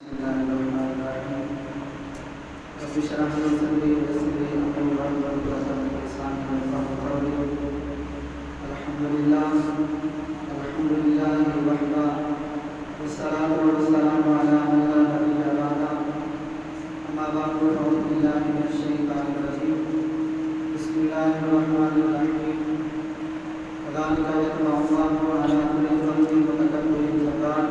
الله الرحمن الرحيم رب اشرح لي صدري ويسر لي امري واحلل عقدة من لساني يفقهوا قولي. الحمد لله وحده والصلاة والسلام على من لا نبي بعده. أما بعد فأعوذ بالله من الشيطان الرجيم. بسم الله الرحمن الرحيم. كذلك يطبع الله على كل قلب متكبر جبار.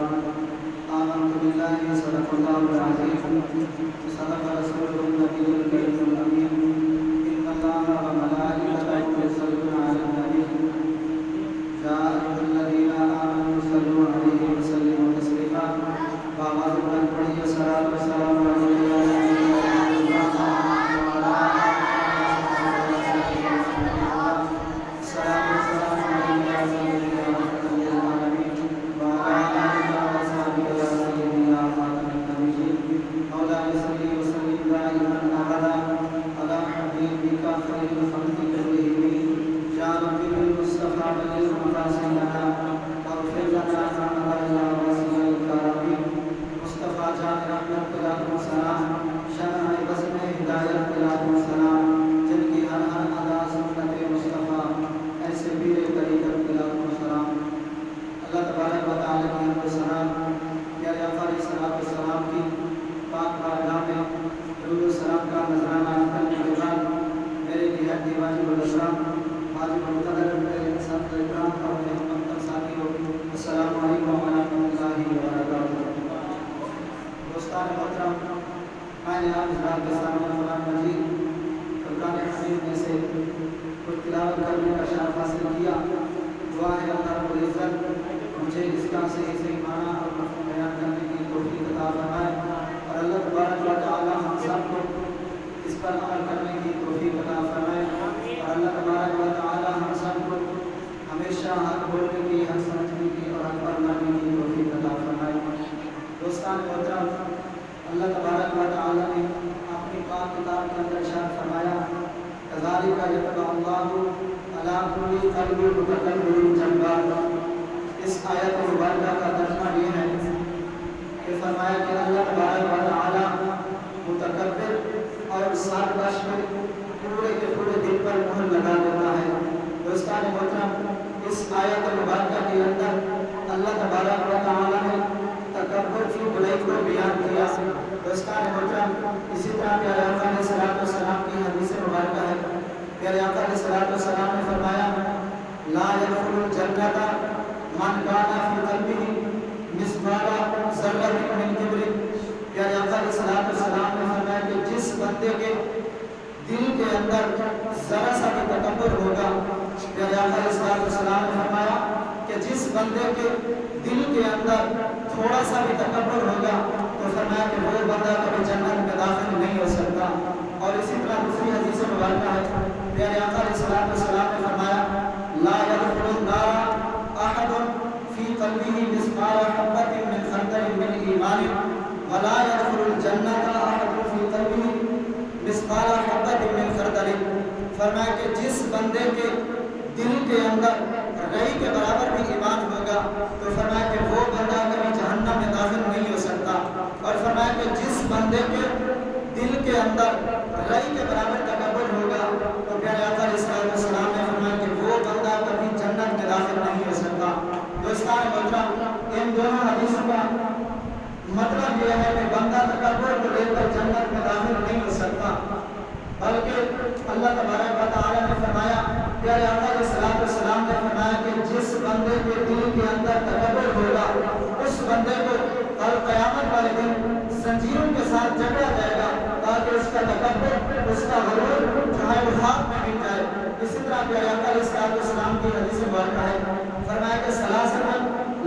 آمنت بالله صدق الله العظيم صدق رسوله النبي الكريم الأمين. إن الله وملائكته يصلون على النبي يا أيها الذين آمنوا صلوا عليه وسلموا تسليما. بآواز بلند پڑھیے صلاۃ و سلام علیہ یا رسول اللہ وعلی آلہ اس آیت مبارکہ کا ترجمہ یہ ہے کہ فرمایا کہ اللہ تبارک و تعالی متکبر اور سرکش میں پورے کے پورے دل پر مہر لگا دیتا ہے. دوستان محترم، اس آیت مبارکہ کے اندر اللہ تبارک و تعالی نے تکبر کی برائی کو بیان کیا. دوستان محترم، اسی طرح پیارے آقا علیہ الصلوۃ والسلام کی حدیث مبارکہ ہے. پیارے آقا علیہ الصلوۃ والسلام نے فرمایا لا يدخل الجنة من كان في قلبه مثقال ذرة من كبر. پیارے آقا علیہ الصلوۃ والسلام نے فرمایا کہ جس بندے کے دل کے اندر ذرا سا بھی تکبر ہوگا، پیارے آقا علیہ الصلوۃ والسلام نے فرمایا کہ جس بندے کے دل کے اندر تھوڑا سا بھی تکبر ہوگا تو فرمایا کہ وہ بندہ کبھی جنت میں داخل نہیں ہو سکتا. اور اسی طرح دوسری حدیث مبارکہ ہے. پیارے آقا علیہ الصلوۃ والسلام نے فرمایا لا يدخل النار احد في قلبه مثقال حبة من خردل من ایمان ولا يدخل الجنة احد في قلبه مثقال حبة من خردل. فرمایا کہ جس بندے کے دل کے اندر رئی کے برابر بھی ایمان ہوگا تو فرمایا کہ وہ بندہ کبھی جہنم میں داخل نہیں ہو سکتا. اور فرمایا کہ جس بندے کے دل کے اندر رئی کے برابر تکبر ہوگا تو پیارے آقا علیہ الصلوۃ والسلام نے فرمایا کہ وہ بندہ کبھی جنت میں داخل نہیں ہو سکتا. دوستان محترم، ان دونوں حدیثوں کا مطلب یہ ہے کہ بندہ تکبر کو لے کر جنت میں داخل نہیں ہو سکتا، بلکہ اللہ تبارک و تعالی نے فرمایا، پیارے آقا علیہ الصلوۃ والسلام نے فرمایا کہ جس بندے کے دل کے اندر تکبر ہوگا اس بندے کو کل قیامت والے دن زنجیروں کے ساتھ جکڑا جائے گا تاکہ اس کا تکبر، اس کا غرور جو ہے وہ خاک میں مٹ جائے. اسی طرح پیارے آقا علیہ الصلوۃ والسلام کی حدیث مبارکہ ہے. فرمایا کہ ثلاثۃ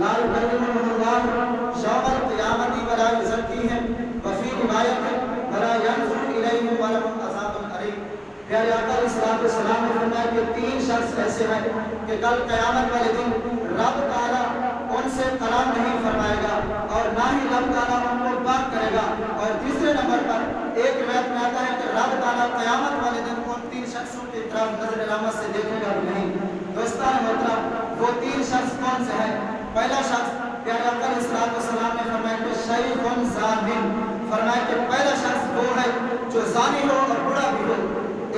لا یکلمهم اللہ یوم القیامۃ ولا یزکیہم وفی روایت ولا ینظر الیہم ولہم عذاب الیم. پیارے آقا علیہ الصلوۃ والسلام نے فرمایا کہ تین شخص ایسے ہیں کہ کل قیامت والے دن رب تعالیٰ ان سے کلام نہیں فرمائے گا اور نہ ہی رب تعالیٰ ان کو بات کرے گا. اور تیسرے نمبر پر ایک روایت میں آتا ہے کہ رب تعالیٰ قیامت والے دن ان تین شخصوں کی طرف نظر رحمت سے دیکھے گا بھی نہیں. دوستان محترم، وہ تین شخص کون سے ہیں؟ پہلا شخص پیارے آقا علیہ الصلوۃ والسلام نے فرمایا کہ شیخ زانن. ज़ानी हो और बुरा भी हो,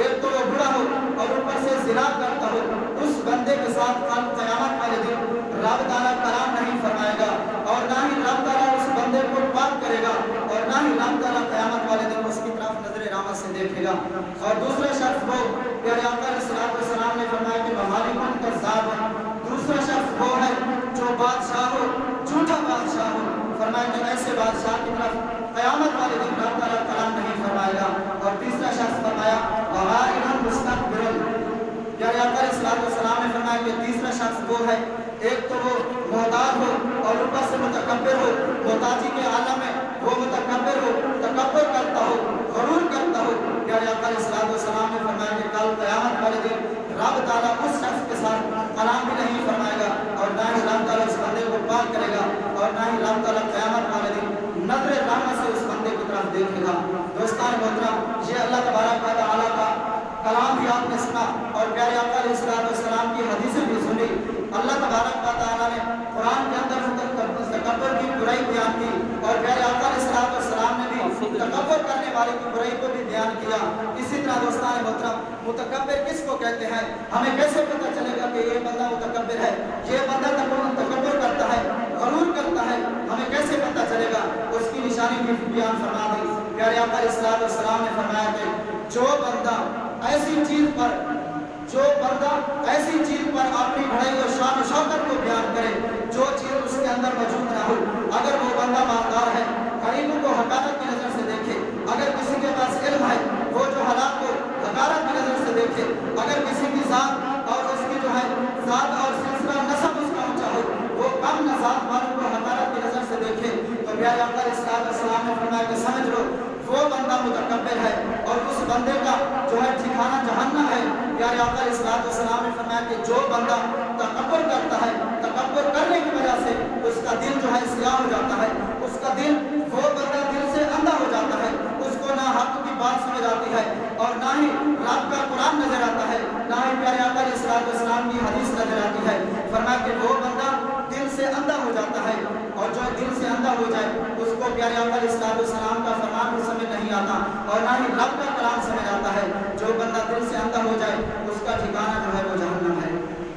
एक तो वो बुरा हो और ऊपर से ज़िना करता हो, उस बंदे के साथ कल क़यामत वाले दिन रब ताला कलाम नहीं फरमाएगा और ना ही रब ताला उस बंदे को पाक करेगा और ना ही रब ताला क़यामत वाले दिन उसकी तरफ नजर रहमत से देखेगा। और दूसरा शख्स वो प्यारे आका अलैहिस्सलातु वस्सलाम ने फरमाया कि ममालिकुन कज़्ज़ाब, दूसरा शख्स वो है जो बादशाह हो, झूठा बादशाह हो। फरमाया कि ऐसे बादशाह की तरफ क़यामत वाले दिन रब ताला कलाम नहीं फरमाएगा। और तीसरा शख्स फरमाया वग़ाइरन मुस्तकबिरन, प्यारे आका अलैहिस्सलातु वस्सलाम ने फरमाया कि तीसरा शख्स वो है, एक तो वो मोहताज हो और ऊपर से मुतकब्बिर हो, मोहताजी के आलम में वो मुतकब्बिर हो, तकब्बुर करता हो, गरूर करता हो। प्यारे आका अलैहिस्सलातु वस्सलाम ने फरमाया कि कल क़यामत वाले दिन रब ताला उस शख्स के साथ कलाम भी नहीं फरमाएगा और ना ही रब ताला उस बंदे को पाक करेगा और ना ही रब ताला क़यामत वाले दिन नज़र रहमत से उस बंदे की तरफ देखेगा। दोस्तान मोहतरम, ये अल्लाह तबारक व तआला का कलाम भी आपने सुना और प्यारे आका अलैहिस्सलातु वस्सलाम की हदीसें भी सुनी। अल्लाह तबारक व तआला ने कुरान के अंदर तकब्बुर की बुराई बयान की और प्यारे आका अलैहिस्सलातु वस्सलाम ने भी तकब्बुर करने वाले की बुराई को भी बयान किया। इसी तरह दोस्तान मोहतरम, मुतकब्बिर किसको कहते हैं, हमें कैसे पता चलेगा कि ये बंदा मुतकब्बिर है, ये बंदा तकब्बुर करता है, गरूर करता है, हमें कैसे पता चलेगा? उसकी निशानी भी बयान फरमा दी। प्यारे आका अलैहिस्सलातु वस्सलाम ने फरमाया कि जो बंदा ऐसी चीज पर अपनी बड़ाई और शान और शौकत को बयान करे जो चीज उसके अंदर मौजूद ना हो, अगर वो बंदा मालदार है, गरीबों को हकारत की नजर से देखे, अगर किसी के पास इल्म है वो जो हालात को हकारत की नजर से देखे, अगर किसी की जात और उसकी जो है जात और सिलसिला नसब उसका ऊंचा हो, वो कम नजात वालों को हकारत की नजर से देखे, तो प्यारे आका अलैहिस्सलातु वस्सलाम ने फरमाया कि समझ लो वो बंदा मुतकब्बिर है और उस बंदे का जो है ठिकाना जहन्नम है। प्यारे आका अलैहिस्सलातु वस्सलाम ने फरमाया कि जो बंदा तकब्बुर करता है, तकब्बुर करने की वजह से उसका दिल जो है सियाह हो जाता है, उसका दिल, वो बंदा दिल से अंधा हो जाता है, उसको ना हक की बात समझ आती है और ना ही रब का कुरान नजर आता है, ना ही प्यारे आका अलैहिस्सलातु वस्सलाम की हदीस नजर आती है। फरमाया कि वो बंदा दिल से अंधा हो जाता है और जो दिल से अंधा हो जाए उसको प्यारे आका अलैहिस्सलातु वस्सलाम का फरमान भी समझ नहीं आता और ना ही रब का कलाम समझ आता है। जो बंदा दिल से अंधा हो जाए उसका ठिकाना जो है वो जहन्नम है।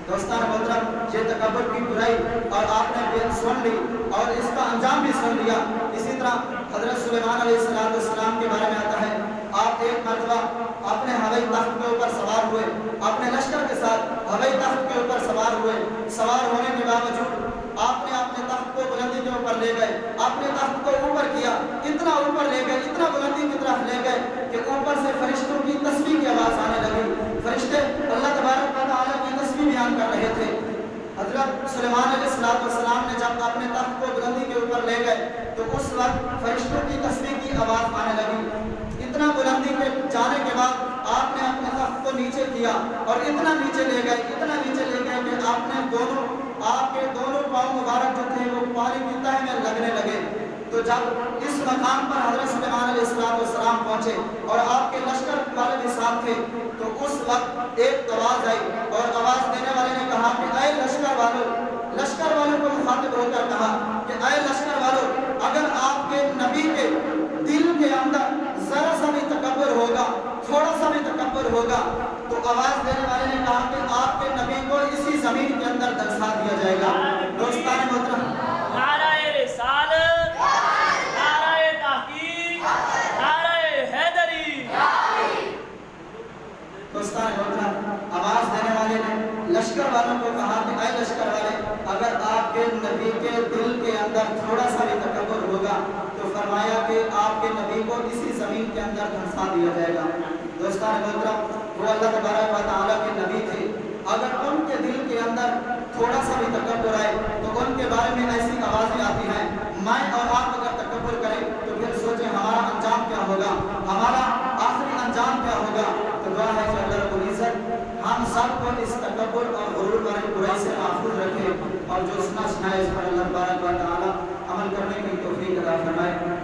दोस्तान मोहतरम, ये तकब्बुर की बुराई और आपने सुन ली और इसका अंजाम भी सुन लिया। इसी तरह हज़रत सुलेमान अलैहिस्सलातु वस्सलाम के बारे में आता है, आप एक मरतबा अपने हवाई तख्त के ऊपर सवार हुए, अपने लश्कर के साथ हवाई तख्त के ऊपर सवार हुए। सवार होने के बावजूद आपने अपने तख्त को बुलंदी के ऊपर ले गए, अपने तख्त को ऊपर किया, इतना ऊपर ले गए, इतना बुलंदी की तरफ ले गए कि ऊपर से फरिश्तों की तस्बीह की आवाज़ आने लगी। फरिश्ते अल्लाह तबारक व तआला की तस्बीह बयान कर रहे थे। हज़रत सुलेमान अलैहिस्सलातु वस्सलाम ने जब अपने तख्त को बुलंदी के ऊपर ले गए तो उस वक्त फरिश्तों की तस्बीह की आवाज़ आने लगी। इतना बुलंदी के जाने के बाद आपने अपने तख्त को नीचे किया और इतना नीचे ले गए, इतना नीचे ले गए कि आपके दोनों पाँव मुबारक जो थे वो पानी की तह में लगने लगे। तो जब इस मकाम पर हज़रत सुलेमान अलैहिस्सलातु वस्सलाम पहुंचे और आपके लश्कर वाले भी साथ थे, तो उस वक्त एक आवाज़ आई और आवाज़ देने वाले ने कहा कि ऐ लश्कर वालों को मुखातिब होकर कहा कि ऐ लश्कर वालों, अगर आपके नबी के दिल के अंदर जरा सा भी तकब्बुर होगा, थोड़ा सा भी तकब्बुर होगा, तो आवाज़ देने वाले ने कहा कि आपके नबी को इसी जमीन के अंदर दर्शा दिया जाएगा। दोस्तान मोहतरम, नाराए रिसालत, नाराए तहकीक, नाराए हैदरी। दोस्तान मोहतरम, आवाज़ देने वाले ने लश्कर वालों को कहा कि ऐ लश्कर वाले, अगर आपके नबी के दिल के अंदर थोड़ा सा भी तकब्बुर होगा तो फरमाया कि आपके नबी को इसी ज़मीन के अंदर धंसा दिया जाएगा। दोस्तान मोहतरम, वो अल्लाह तबारक व तआला के नबी थे, अगर उनके दिल के अंदर थोड़ा सा भी तकब्बुर आए तो उनके बारे में ऐसी आवाज़ें आती हैं, मैं और आप अगर तकब्बुर करें तो फिर सोचें हमारा अंजाम क्या होगा, हमारा आखिरी अंजाम क्या होगा। तो दुआ है कि अल्लाह रब्बुल इज़्ज़त हम सबको इस तकब्बुर और गुरूर वाली बुराई से महफूज रखे और जो सुना सुनाए इस पर अल्लाह तबारक व तआला अमल करने की तौफीक अता फरमाए।